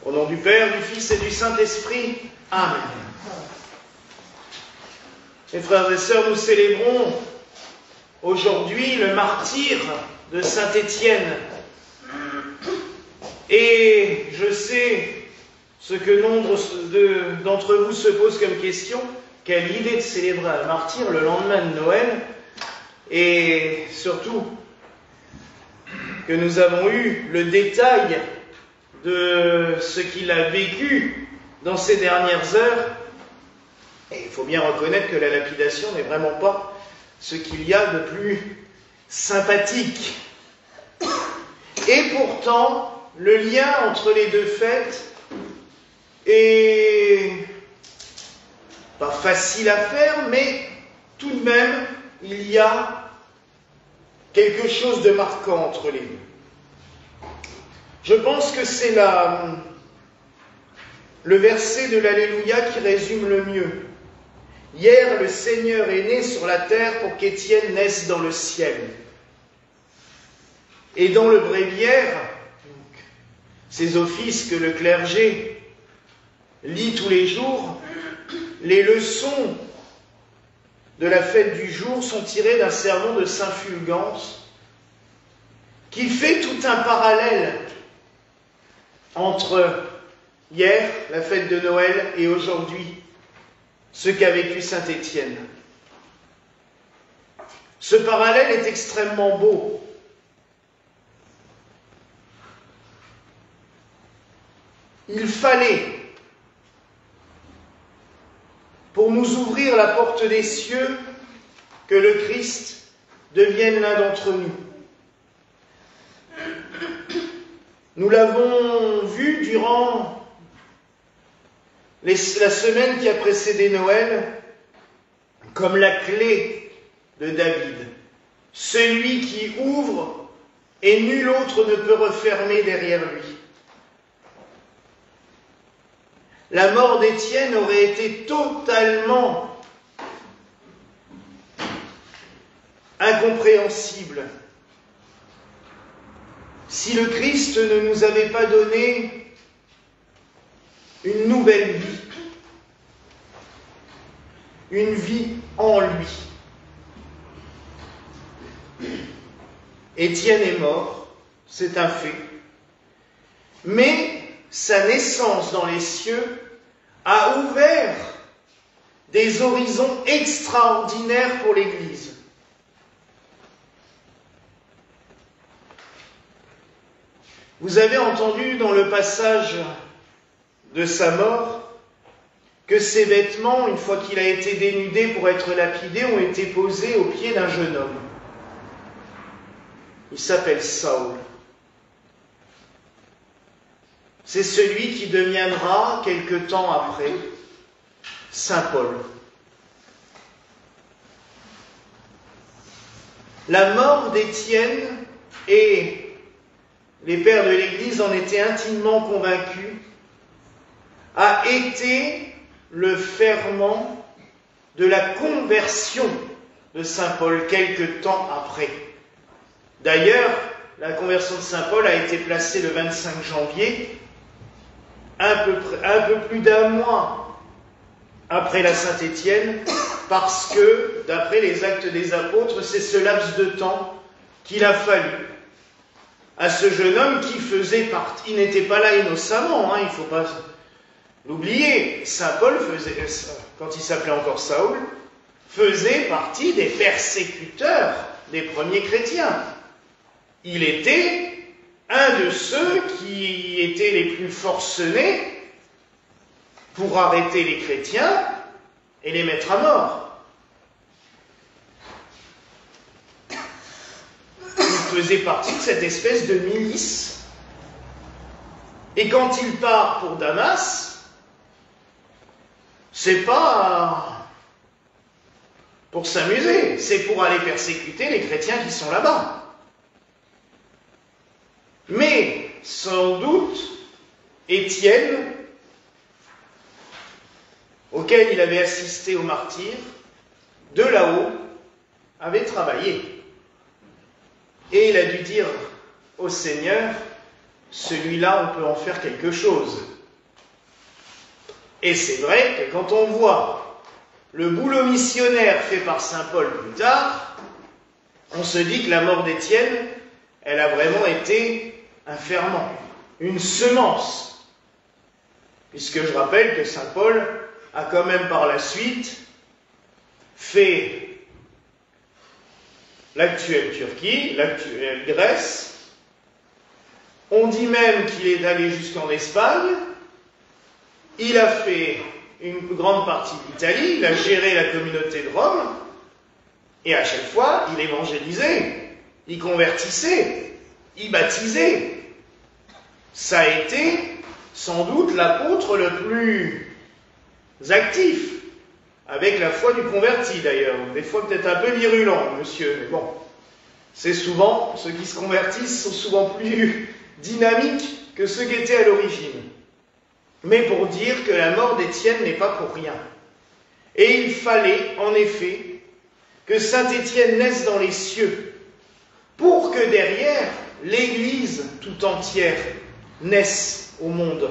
Au nom du Père, du Fils et du Saint-Esprit. Amen. Mes frères et sœurs, nous célébrons aujourd'hui le martyre de Saint Étienne. Et je sais ce que nombre d'entre vous se posent comme question, quelle idée de célébrer un martyr le lendemain de Noël, et surtout que nous avons eu le détail de ce qu'il a vécu dans ces dernières heures. Et il faut bien reconnaître que la lapidation n'est vraiment pas ce qu'il y a de plus sympathique. Et pourtant, le lien entre les deux fêtes est pas facile à faire, mais tout de même, il y a quelque chose de marquant entre les deux. Je pense que c'est le verset de l'Alléluia qui résume le mieux. Hier, le Seigneur est né sur la terre pour qu'Étienne naisse dans le ciel. Et dans le bréviaire, ces offices que le clergé lit tous les jours, les leçons de la fête du jour sont tirées d'un sermon de saint Fulgence qui fait tout un parallèle entre hier, la fête de Noël, et aujourd'hui, ce qu'a vécu saint Étienne. Ce parallèle est extrêmement beau. Il fallait, pour nous ouvrir la porte des cieux, que le Christ devienne l'un d'entre nous. Nous l'avons vu durant la semaine qui a précédé Noël comme la clé de David, celui qui ouvre et nul autre ne peut refermer derrière lui. La mort d'Étienne aurait été totalement incompréhensible si le Christ ne nous avait pas donné une nouvelle vie, une vie en lui. Étienne est mort, c'est un fait, mais sa naissance dans les cieux a ouvert des horizons extraordinaires pour l'Église. Vous avez entendu dans le passage de sa mort que ses vêtements, une fois qu'il a été dénudé pour être lapidé, ont été posés aux pieds d'un jeune homme. Il s'appelle Saül. C'est celui qui deviendra, quelque temps après, saint Paul. La mort d'Étienne, et les pères de l'Église en étaient intimement convaincus, a été le ferment de la conversion de saint Paul quelque temps après. D'ailleurs, la conversion de saint Paul a été placée le 25 janvier, un peu plus d'un mois après la Saint-Étienne, parce que, d'après les Actes des Apôtres, c'est ce laps de temps qu'il a fallu à ce jeune homme qui faisait partie, il n'était pas là innocemment, il ne faut pas l'oublier, saint Paul faisait, quand il s'appelait encore Saül, faisait partie des persécuteurs des premiers chrétiens. Il était un de ceux qui étaient les plus forcenés pour arrêter les chrétiens et les mettre à mort. Il faisait partie de cette espèce de milice. Et quand il part pour Damas, c'est pas pour s'amuser, c'est pour aller persécuter les chrétiens qui sont là-bas. Mais, sans doute, Étienne, auquel il avait assisté au martyre, de là-haut, avait travaillé. Et il a dû dire au Seigneur, celui-là, on peut en faire quelque chose. Et c'est vrai que quand on voit le boulot missionnaire fait par saint Paul plus tard, on se dit que la mort d'Étienne, elle a vraiment été un ferment, une semence. Puisque je rappelle que saint Paul a quand même par la suite fait l'actuelle Turquie, l'actuelle Grèce. On dit même qu'il est allé jusqu'en Espagne. Il a fait une grande partie d'Italie, il a géré la communauté de Rome, et à chaque fois, il évangélisait, il convertissait, il baptisait. Ça a été sans doute l'apôtre le plus actif, avec la foi du converti d'ailleurs, des fois peut-être un peu virulent, monsieur, mais bon, c'est souvent, ceux qui se convertissent sont souvent plus dynamiques que ceux qui étaient à l'origine. Mais pour dire que la mort d'Étienne n'est pas pour rien. Et il fallait, en effet, que saint Étienne naisse dans les cieux, pour que derrière, l'Église tout entière naisse au monde.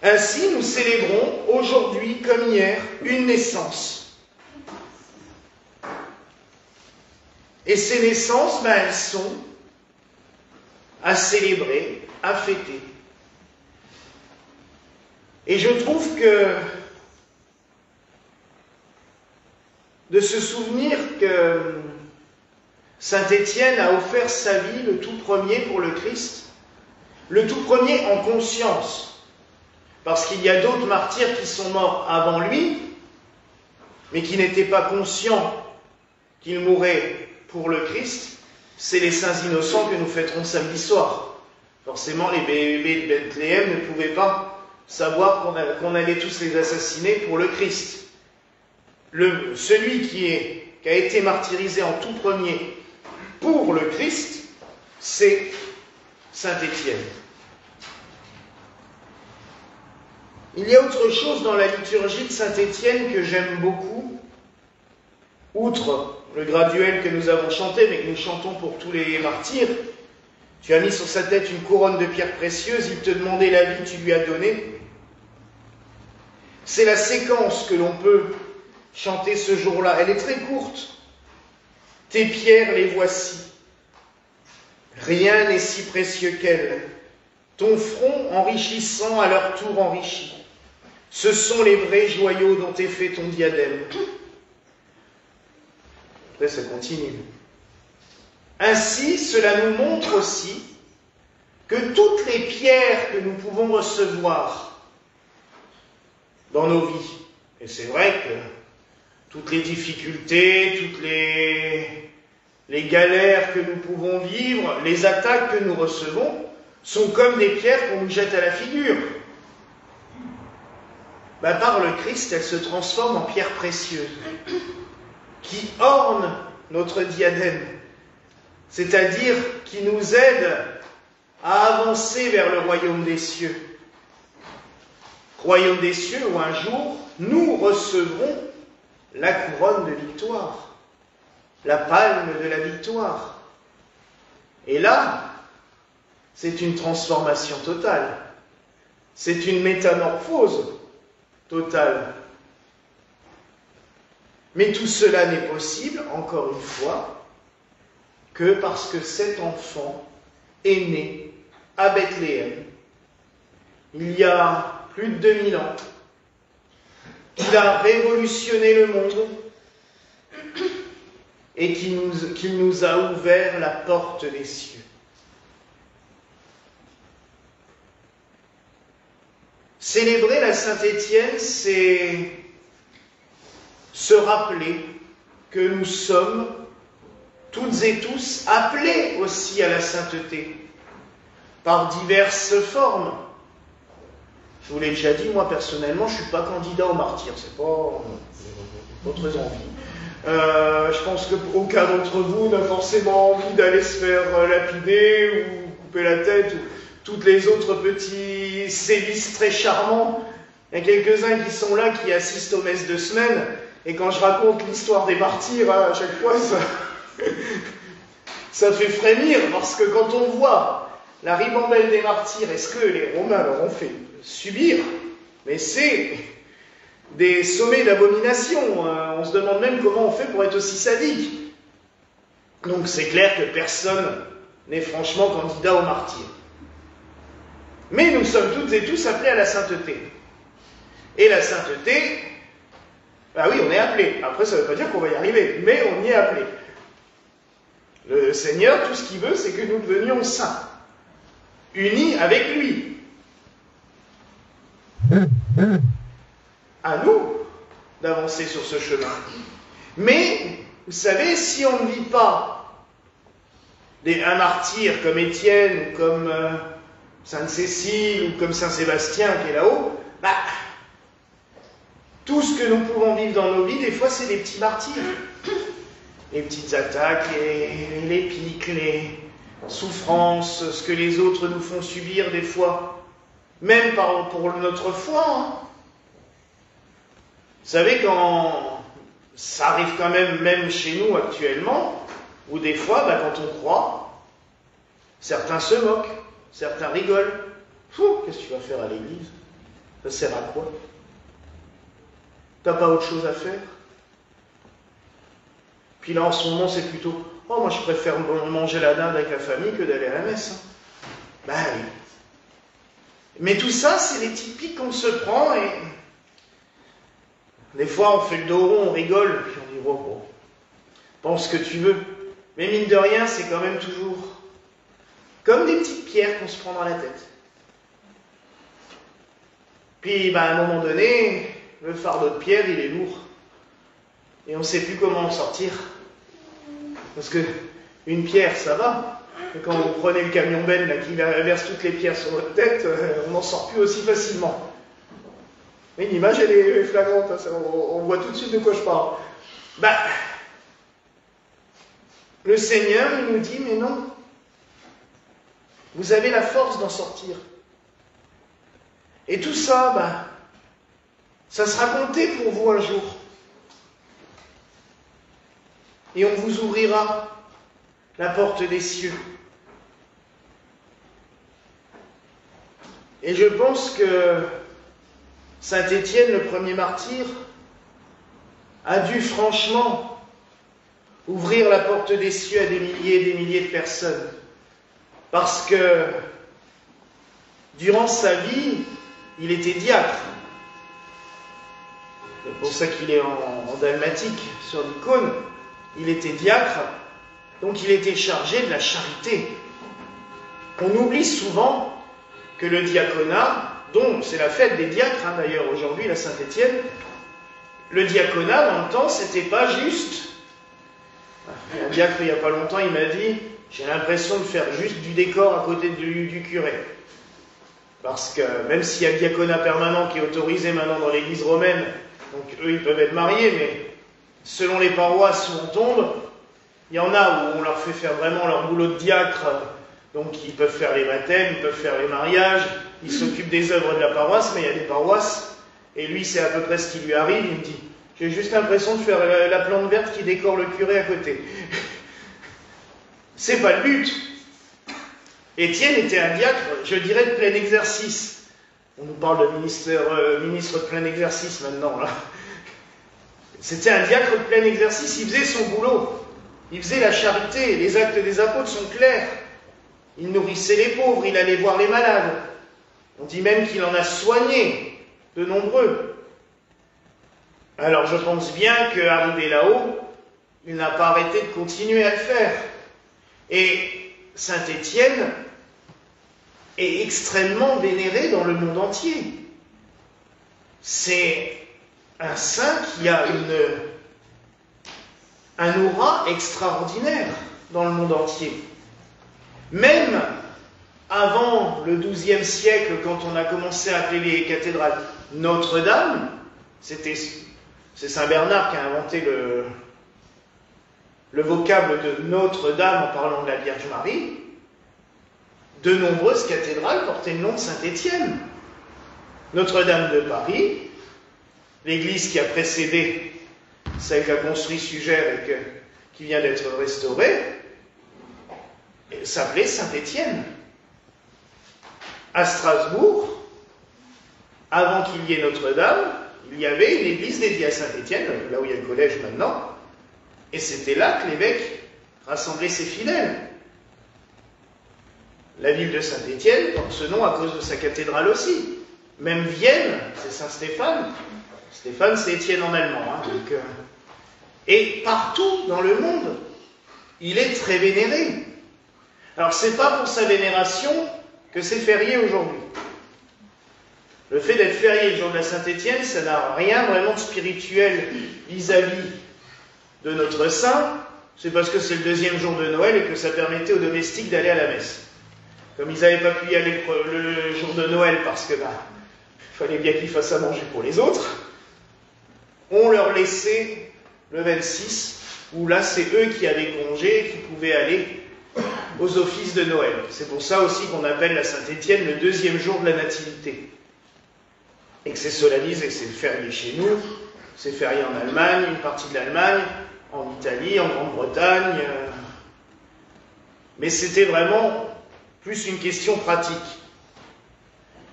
Ainsi, nous célébrons aujourd'hui, comme hier, une naissance. Et ces naissances, elles sont à célébrer, à fêter. Et je trouve que de se souvenir que saint Étienne a offert sa vie le tout premier pour le Christ, le tout premier en conscience, parce qu'il y a d'autres martyrs qui sont morts avant lui, mais qui n'étaient pas conscients qu'ils mouraient pour le Christ, c'est les saints innocents que nous fêterons samedi soir. Forcément, les bébés de Bethléem ne pouvaient pas savoir qu'on allait tous les assassiner pour le Christ. Celui qui a été martyrisé en tout premier pour le Christ, c'est saint Étienne. Il y a autre chose dans la liturgie de saint Étienne que j'aime beaucoup, outre le graduel que nous avons chanté, mais que nous chantons pour tous les martyrs. Tu as mis sur sa tête une couronne de pierres précieuses, il te demandait la vie, tu lui as donné. C'est la séquence que l'on peut chanter ce jour-là. Elle est très courte. Tes pierres, les voici. Rien n'est si précieux qu'elles. Ton front enrichissant à leur tour enrichi. Ce sont les vrais joyaux dont est fait ton diadème. Après, ça continue. Ainsi, cela nous montre aussi que toutes les pierres que nous pouvons recevoir dans nos vies, et c'est vrai que toutes les difficultés, toutes les galères que nous pouvons vivre, les attaques que nous recevons, sont comme des pierres qu'on nous jette à la figure. Par le Christ, elles se transforment en pierres précieuses, qui ornent notre diadème, c'est-à-dire qui nous aident à avancer vers le royaume des cieux. Royaume des cieux où un jour, nous recevrons la couronne de victoire, la palme de la victoire. Et là, c'est une transformation totale, c'est une métamorphose totale. Mais tout cela n'est possible, encore une fois, que parce que cet enfant est né à Bethléem, il y a plus de 2000 ans, qu'il a révolutionné le monde et qu'il nous a ouvert la porte des cieux. Célébrer la Saint-Étienne, c'est se rappeler que nous sommes toutes et tous appelés aussi à la sainteté par diverses formes. Je vous l'ai déjà dit, moi personnellement, je ne suis pas candidat au martyr, c'est pas votre envie. Je pense qu'aucun d'entre vous n'a forcément envie d'aller se faire lapider ou couper la tête ou toutes les autres petits sévices très charmants. Il y a quelques-uns qui sont là, qui assistent aux messes de semaine, et quand je raconte l'histoire des martyrs, à chaque fois, ça fait frémir, parce que quand on voit la ribambelle des martyrs et ce que les Romains leur ont fait subir, Mais c'est des sommets d'abomination. On se demande même comment on fait pour être aussi sadique. Donc c'est clair que personne n'est franchement candidat au martyre. Mais nous sommes toutes et tous appelés à la sainteté. Et la sainteté, bah oui, on est appelé. Après, ça ne veut pas dire qu'on va y arriver, mais on y est appelé. Le Seigneur, tout ce qu'il veut, c'est que nous devenions saints, unis avec lui. À nous d'avancer sur ce chemin. Mais, vous savez, si on ne vit pas un martyr comme Étienne, ou comme Sainte Cécile, ou comme Saint Sébastien qui est là-haut, bah, tout ce que nous pouvons vivre dans nos vies, des fois, c'est des petits martyrs. Les petites attaques, les piques, les souffrances, ce que les autres nous font subir des fois, même pour notre foi. Hein. Vous savez, quand ça arrive quand même chez nous actuellement, où des fois, bah, quand on croit, certains se moquent, certains rigolent. Qu'est-ce que tu vas faire à l'église? Ça sert à quoi? T'as pas autre chose à faire? Puis là, en ce moment, c'est plutôt « Oh, moi, je préfère manger la dinde avec la famille que d'aller à la messe. Hein. » Ben oui. Mais tout ça, c'est les petites piques qu'on se prend et des fois, on fait le dos rond, on rigole, puis on dit « bon, pense ce que tu veux. » Mais mine de rien, c'est quand même toujours comme des petites pierres qu'on se prend dans la tête. Puis, ben, à un moment donné, le fardeau de pierre, il est lourd. Et on ne sait plus comment en sortir. Parce que une pierre, ça va. Mais quand vous prenez le camion Ben là, qui verse toutes les pierres sur votre tête, on n'en sort plus aussi facilement. Mais l'image, elle est flagrante. Hein, on voit tout de suite de quoi je parle. Bah, le Seigneur, il nous dit, mais non. Vous avez la force d'en sortir. Et tout ça, bah, ça sera compté pour vous un jour. Et on vous ouvrira la porte des cieux. Et je pense que Saint Étienne, le premier martyr, a dû franchement ouvrir la porte des cieux à des milliers et des milliers de personnes. Parce que durant sa vie, il était diacre. C'est pour ça qu'il est en dalmatique sur l'icône. Il était diacre, donc il était chargé de la charité. On oublie souvent que le diaconat, dont c'est la fête des diacres, hein, d'ailleurs aujourd'hui, la Saint-Étienne, le diaconat dans le temps, c'était pas juste. Un diacre il n'y a pas longtemps, il m'a dit, j'ai l'impression de faire juste du décor à côté du curé. Parce que même s'il y a le diaconat permanent qui est autorisé maintenant dans l'église romaine, donc eux ils peuvent être mariés, mais selon les paroisses où on tombe, il y en a où on leur fait faire vraiment leur boulot de diacre, donc ils peuvent faire les baptêmes, ils peuvent faire les mariages, ils s'occupent des œuvres de la paroisse, mais il y a des paroisses, et lui c'est à peu près ce qui lui arrive, il me dit, j'ai juste l'impression de faire la plante verte qui décore le curé à côté. C'est pas le but. Étienne était un diacre, je dirais, de plein exercice. On nous parle de ministre de plein exercice maintenant, là. C'était un diacre de plein exercice, il faisait son boulot. Il faisait la charité, les actes des apôtres sont clairs. Il nourrissait les pauvres, il allait voir les malades. On dit même qu'il en a soigné de nombreux. Alors je pense bien qu'arrivé là-haut, il n'a pas arrêté de continuer à le faire. Et Saint Étienne est extrêmement vénéré dans le monde entier. C'est un saint qui a un aura extraordinaire dans le monde entier. Même avant le XIIe siècle, quand on a commencé à appeler les cathédrales Notre-Dame, c'est Saint Bernard qui a inventé le vocable de Notre-Dame en parlant de la Vierge Marie. De nombreuses cathédrales portaient le nom de Saint Étienne. Notre-Dame de Paris, l'église qui a précédé celle qu'a construit Sugère et qui vient d'être restaurée, s'appelait Saint Étienne. À Strasbourg, avant qu'il y ait Notre-Dame, il y avait une église dédiée à Saint-Étienne, là où il y a le collège maintenant, et c'était là que l'évêque rassemblait ses fidèles. La ville de Saint-Étienne porte ce nom à cause de sa cathédrale aussi. Même Vienne, c'est Saint-Stéphane. Stéphane, c'est Étienne en allemand. Et partout dans le monde, il est très vénéré. Alors, c'est pas pour sa vénération que c'est férié aujourd'hui. Le fait d'être férié le jour de la Saint-Étienne, ça n'a rien vraiment de spirituel vis-à-vis de notre saint. C'est parce que c'est le deuxième jour de Noël et que ça permettait aux domestiques d'aller à la messe. Comme ils n'avaient pas pu y aller le jour de Noël parce que il fallait bien qu'ils fassent à manger pour les autres, on leur laissait le 26, où là c'est eux qui avaient congé, qui pouvaient aller aux offices de Noël. C'est pour ça aussi qu'on appelle la Saint-Étienne le deuxième jour de la Nativité. Et que c'est solennisé, c'est férié chez nous, c'est férié en Allemagne, une partie de l'Allemagne, en Italie, en Grande-Bretagne. Mais c'était vraiment plus une question pratique.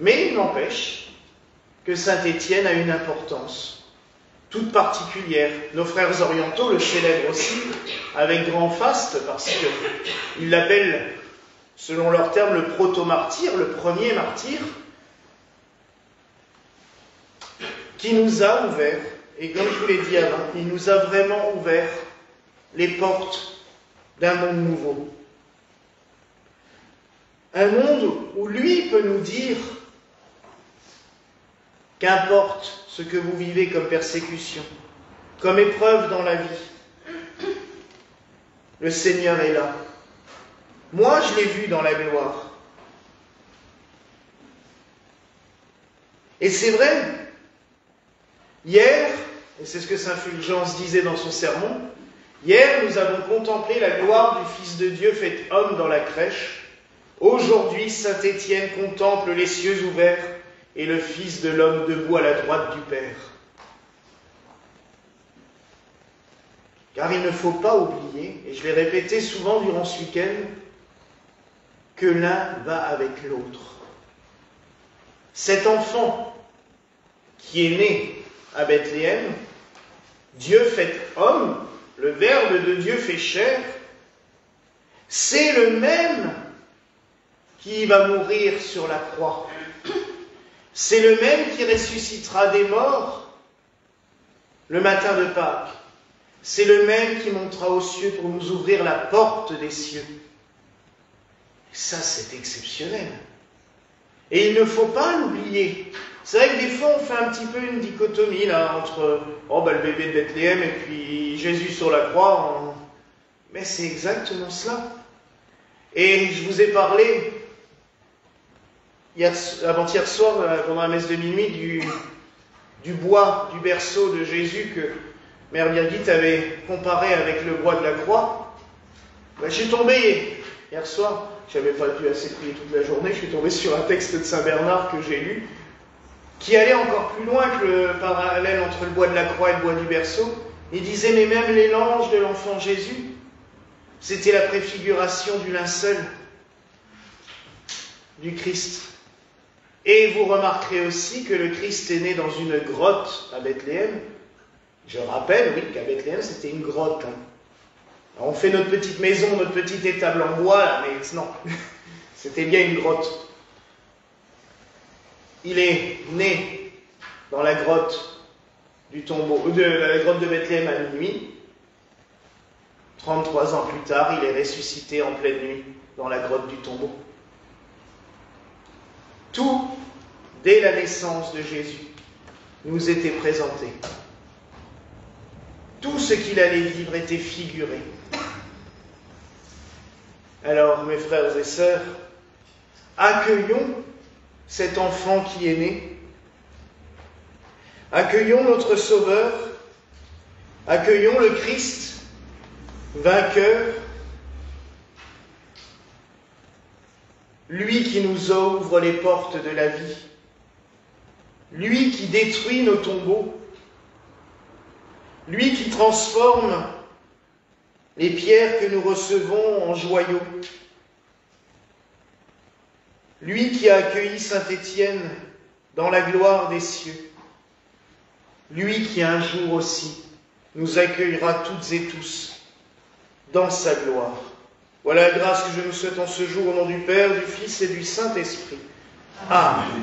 Mais il n'empêche que Saint-Étienne a une importance toute particulière. Nos frères orientaux le célèbrent aussi avec grand faste parce qu'ils l'appellent, selon leur terme, le proto-martyr, le premier martyr, qui nous a ouvert, et comme je vous l'ai dit avant, il nous a vraiment ouvert les portes d'un monde nouveau. Un monde où lui peut nous dire qu'importe ce que vous vivez comme persécution, comme épreuve dans la vie, le Seigneur est là. Moi, je l'ai vu dans la gloire. Et c'est vrai, hier, et c'est ce que saint Fulgence disait dans son sermon, hier nous avons contemplé la gloire du Fils de Dieu fait homme dans la crèche. Aujourd'hui, saint Étienne contemple les cieux ouverts et le Fils de l'homme debout à la droite du Père. Car il ne faut pas oublier, et je l'ai répété souvent durant ce week-end, que l'un va avec l'autre. Cet enfant qui est né à Bethléem, Dieu fait homme, le Verbe de Dieu fait chair, c'est le même qui va mourir sur la croix. C'est le même qui ressuscitera des morts le matin de Pâques. C'est le même qui montera aux cieux pour nous ouvrir la porte des cieux. Ça, c'est exceptionnel. Et il ne faut pas l'oublier. C'est vrai que des fois, on fait un petit peu une dichotomie là, entre le bébé de Bethléem et puis Jésus sur la croix. Mais c'est exactement cela. Et je vous ai parlé avant-hier soir, pendant la messe de minuit, du bois du berceau de Jésus que Mère Birgit avait comparé avec le bois de la croix. Je suis tombé hier soir, je n'avais pas dû assez prier toute la journée, je suis tombé sur un texte de Saint Bernard que j'ai lu, qui allait encore plus loin que le parallèle entre le bois de la croix et le bois du berceau. Il disait, mais même les langes de l'enfant Jésus, c'était la préfiguration du linceul du Christ. Et vous remarquerez aussi que le Christ est né dans une grotte à Bethléem. Je rappelle, oui, qu'à Bethléem, c'était une grotte. Alors, on fait notre petite maison, notre petite étable en bois, là, mais non, c'était bien une grotte. Il est né dans la grotte du tombeau, la grotte de Bethléem à minuit. 33 ans plus tard, il est ressuscité en pleine nuit dans la grotte du tombeau. Tout, dès la naissance de Jésus, nous était présenté. Tout ce qu'il allait vivre était figuré. Alors, mes frères et sœurs, accueillons cet enfant qui est né. Accueillons notre Sauveur. Accueillons le Christ, vainqueur. Lui qui nous ouvre les portes de la vie. Lui qui détruit nos tombeaux. Lui qui transforme les pierres que nous recevons en joyaux. Lui qui a accueilli Saint Étienne dans la gloire des cieux. Lui qui un jour aussi nous accueillera toutes et tous dans sa gloire. Voilà la grâce que je nous souhaite en ce jour au nom du Père, du Fils et du Saint-Esprit. Amen.